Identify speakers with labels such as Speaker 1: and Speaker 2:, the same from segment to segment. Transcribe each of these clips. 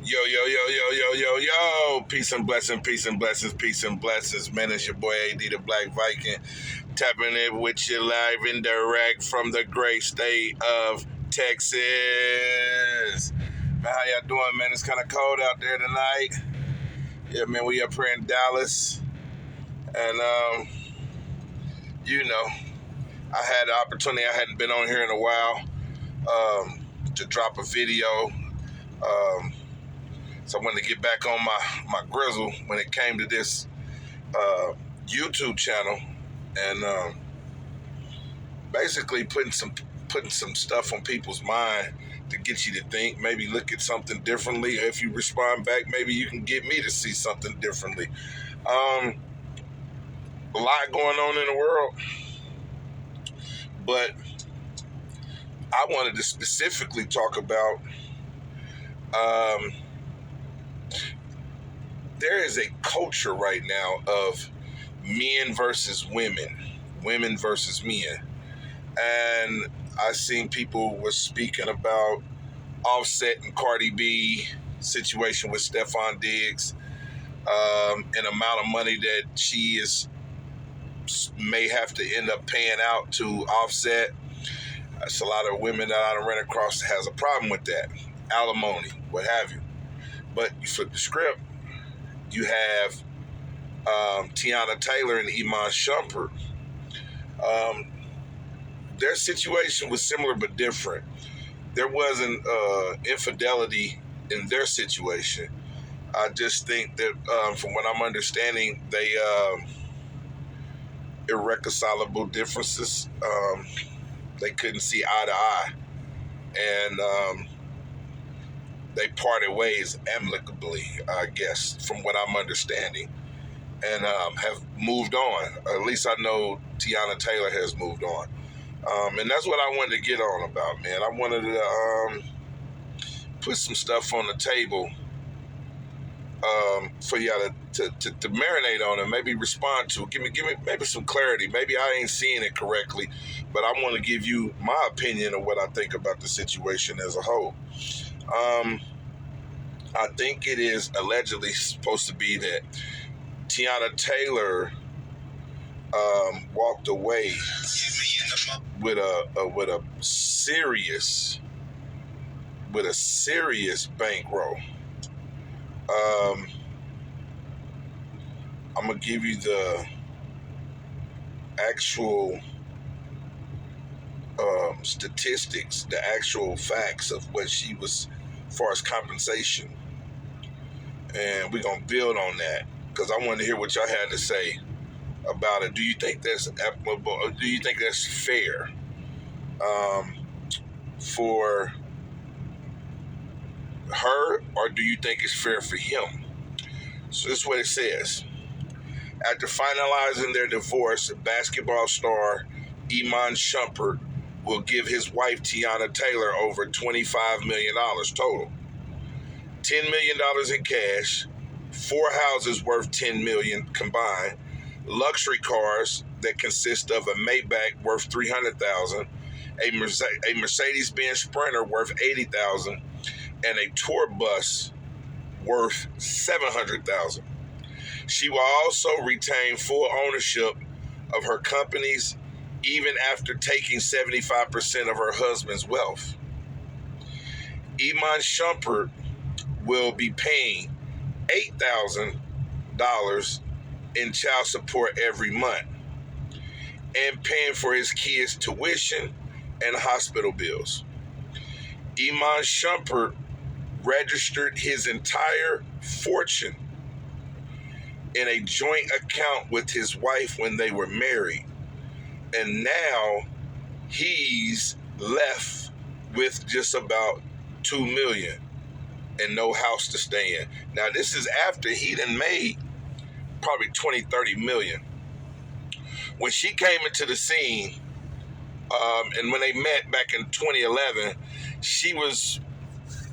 Speaker 1: Yo, yo, yo, yo, yo, yo, yo. Peace and blessings, peace and blessings, peace and blessings. Man, it's your boy AD the Black Viking. Tapping it with you live and direct from the great state of Texas. Man, how y'all doing, man? It's kind of cold out there tonight. Yeah, man, we up here in Dallas. And, I had the opportunity. I hadn't been on here in a while to drop a video. So I wanted to get back on my grizzle when it came to this YouTube channel, and basically putting some stuff on people's mind to get you to think, maybe look at something differently. If you respond back, maybe you can get me to see something differently. A lot going on in the world, but I wanted to specifically talk about there is a culture right now of men versus women versus men. And I seen people was speaking about Offset and Cardi B situation with Stephon Diggs, and amount of money that she may have to end up paying out to Offset. That's a lot of women that I run across has a problem with that. Alimony, what have you. But you flip the script, you have Teyana Taylor and Iman Shumpert. Their situation was similar but different. There wasn't infidelity in their situation. I just think that from what I'm understanding, they irreconcilable differences. They couldn't see eye to eye. And they parted ways amicably, I guess, from what I'm understanding. And have moved on. At least I know Teyana Taylor has moved on. And that's what I wanted to get on about, man. I wanted to put some stuff on the table for y'all to marinate on and maybe respond to. Give me maybe some clarity. Maybe I ain't seeing it correctly, but I want to give you my opinion of what I think about the situation as a whole. I think it is allegedly supposed to be that Teyana Taylor walked away with a serious bankroll. I'm gonna give you the actual statistics, the actual facts of what she was, as far as compensation, and we're gonna build on that because I want to hear what y'all had to say about it. Do you think that's applicable? Or do you think that's fair for her, or do you think it's fair for him? So this is what it says. After finalizing their divorce, basketball star Iman Shumpert will give his wife Teyana Taylor over $25 million total. $10 million in cash, 4 houses worth $10 million combined, luxury cars that consist of a Maybach worth $300,000, a Mercedes-Benz Sprinter worth $80,000, and a tour bus worth $700,000. She will also retain full ownership of her companies even after taking 75% of her husband's wealth. Iman Shumpert will be paying $8,000 in child support every month and paying for his kids' tuition and hospital bills. Iman Shumpert registered his entire fortune in a joint account with his wife when they were married. And now he's left with just about $2 million and no house to stay in. Now this is after he done made probably 20, 30 million. When she came into the scene, and when they met back in 2011, she was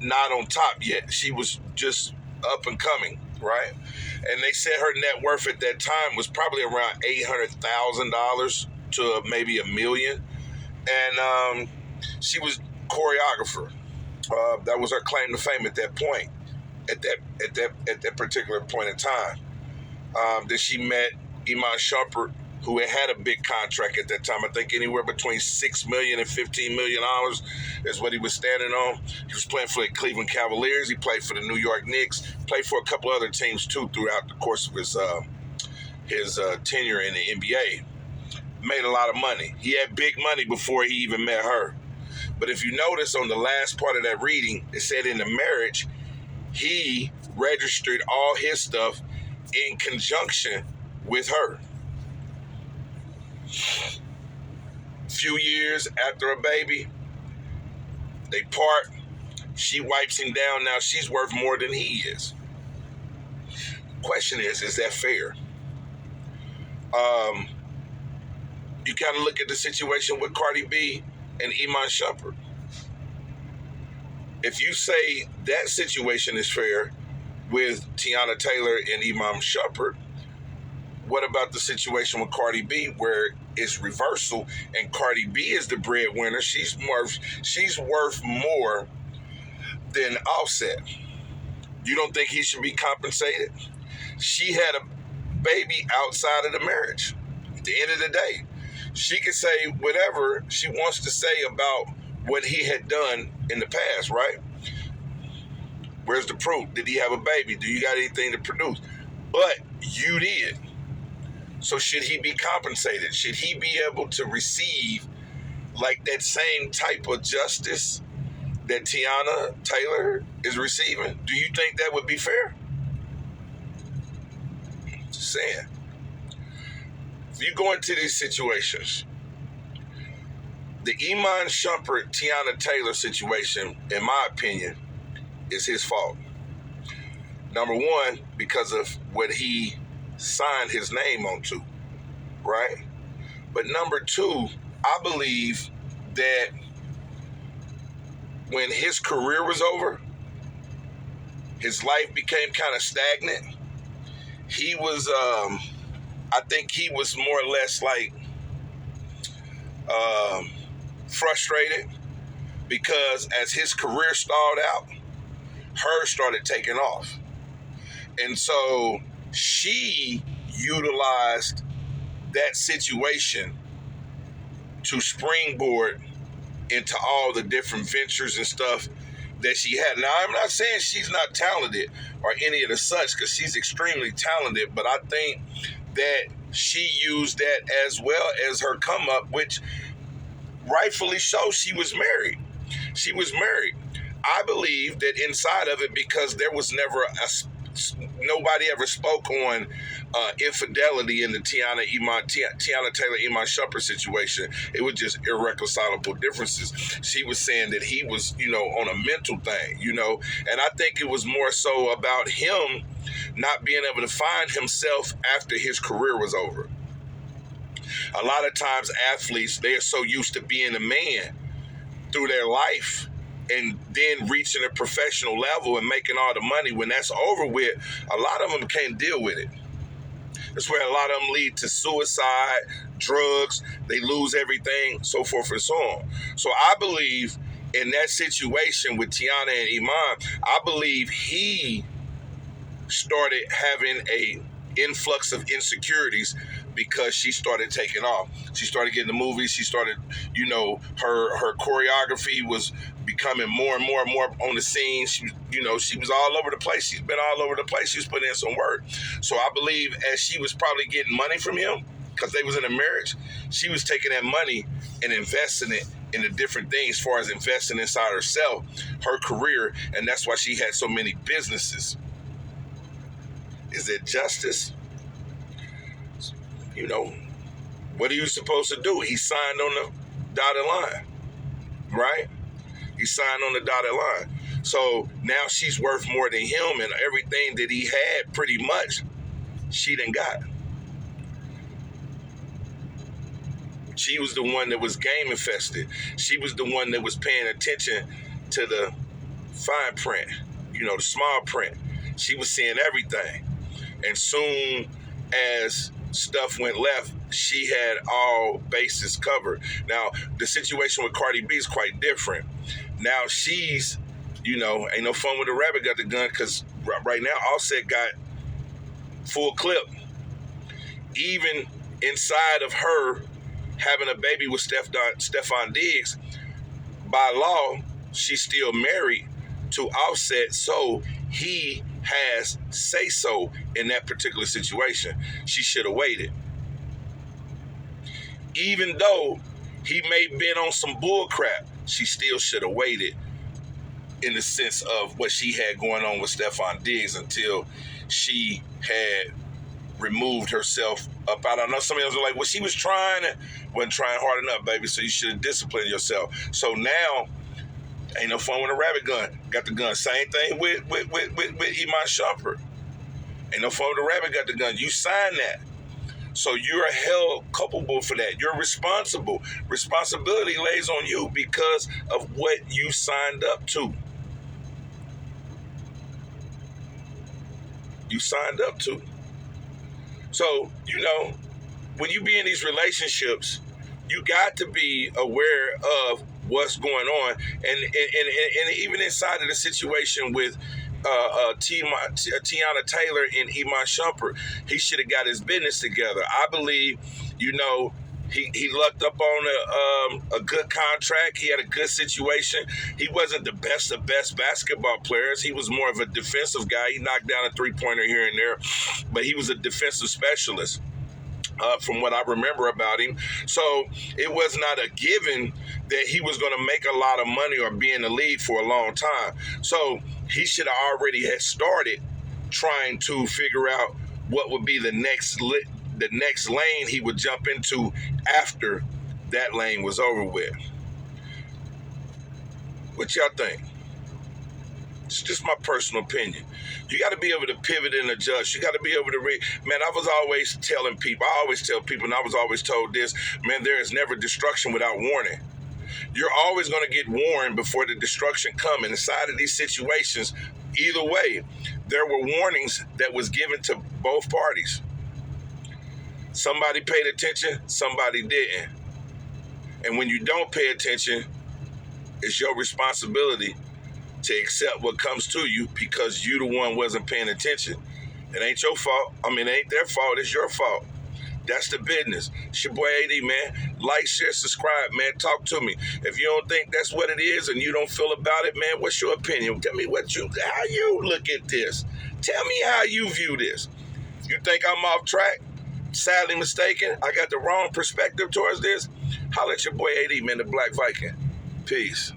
Speaker 1: not on top yet. She was just up and coming, right? And they said her net worth at that time was probably around $800,000 to maybe $1 million. And she was choreographer. That was her claim to fame at that point. at that particular point in time. Then she met Iman Shumpert, who had a big contract at that time. I think anywhere between $6 million and $15 million is what he was standing on. He was playing for the Cleveland Cavaliers. He played for the New York Knicks. Played for a couple other teams too throughout the course of his tenure in the NBA. Made a lot of money. He had big money before he even met her. But if you notice on the last part of that reading, it said in the marriage, he registered all his stuff in conjunction with her. Few years after a baby, they part. She wipes him down. Now she's worth more than he is. Question is that fair? You kind of look at the situation with Cardi B and Iman Shumpert. If you say that situation is fair with Teyana Taylor and Iman Shumpert, what about the situation with Cardi B where it's reversal and Cardi B is the breadwinner? She's worth more than Offset. You don't think he should be compensated? She had a baby outside of the marriage. At the end of the day, she can say whatever she wants to say about what he had done in the past, right? Where's the proof? Did he have a baby? Do you got anything to produce? But you did. So should he be compensated? Should he be able to receive like that same type of justice that Teyana Taylor is receiving? Do you think that would be fair? Just saying. If you go into these situations, the Iman Shumpert, Teyana Taylor situation, in my opinion, is his fault. Number one, because of what he signed his name onto, right? But number two, I believe that when his career was over, his life became kind of stagnant. He was, I think he was more or less like frustrated because as his career stalled out, hers started taking off. And so she utilized that situation to springboard into all the different ventures and stuff that she had. Now, I'm not saying she's not talented or any of the such, because she's extremely talented, but I think that she used that as well as her come up, which rightfully so, she was married. She was married. I believe that inside of it, because there was never nobody ever spoke on infidelity in the Teyana Taylor Iman Shumpert situation. It was just irreconcilable differences. She was saying that he was, on a mental thing, and I think it was more so about him not being able to find himself after his career was over. A lot of times athletes, they are so used to being a man through their life and then reaching a professional level and making all the money. When that's over with, a lot of them can't deal with it. That's where a lot of them lead to suicide, drugs, they lose everything, so forth and so on. So I believe in that situation with Teyana and Iman, I believe he started having a influx of insecurities because she started taking off. She started getting the movies. She started, her choreography was becoming more and more and more on the scene. She was all over the place. She's been all over the place. She was putting in some work. So I believe as she was probably getting money from him, because they was in a marriage, she was taking that money and investing it in the different things, as far as investing inside herself, her career, and that's why she had so many businesses. Is it justice? What are you supposed to do? He signed on the dotted line, right? He signed on the dotted line. So now she's worth more than him, and everything that he had, pretty much, she done got. She was the one that was game infested. She was the one that was paying attention to the fine print, the small print. She was seeing everything. And soon as stuff went left, she had all bases covered. Now, the situation with Cardi B is quite different. Now she's You know, ain't no fun when the rabbit got the gun, because right now Offset got full clip. Even inside of her having a baby with Stefon Diggs, by law, she's still married to Offset, so he has say-so in that particular situation. She should have waited. Even though he may have been on some bull crap, she still should have waited in the sense of what she had going on with Stefon Diggs until she had removed herself up out. I know some of us are like, well, she was wasn't trying hard enough, baby, so you should have disciplined yourself. So now, ain't no fun with a rabbit gun. Got the gun. Same thing with Iman Shumpert. Ain't no fun with a rabbit got the gun. You signed that. So you're held culpable for that. You're responsible. Responsibility lays on you because of what you signed up to. You signed up to. So, you know, when you be in these relationships, you got to be aware of what's going on. And even inside of the situation with Tiana Taylor and Iman Shumpert, he should have got his business together. I believe, you know, he lucked up on a good contract. He had a good situation. He wasn't the best of best basketball players. He was more of a defensive guy. He knocked down a three-pointer here and there, but he was a defensive specialist. From what I remember about him. So it was not a given that he was going to make a lot of money or be in the league for a long time. So he should have already had started trying to figure out what would be the next lane he would jump into after that lane was over with. What y'all think? It's just my personal opinion. You got to be able to pivot and adjust. You got to be able to man, I was always telling people, I always tell people, and I was always told this, man, there is never destruction without warning. You're always going to get warned before the destruction comes. And inside of these situations, either way, there were warnings that was given to both parties. Somebody paid attention, somebody didn't. And when you don't pay attention, it's your responsibility to accept what comes to you because you the one wasn't paying attention. It ain't your fault. I mean, it ain't their fault. It's your fault. That's the business. It's your boy AD, man. Like, share, subscribe, man. Talk to me. If you don't think that's what it is and you don't feel about it, man, what's your opinion? Tell me how you look at this. Tell me how you view this. You think I'm off track? Sadly mistaken? I got the wrong perspective towards this? Holla at your boy AD, man, the Black Viking. Peace.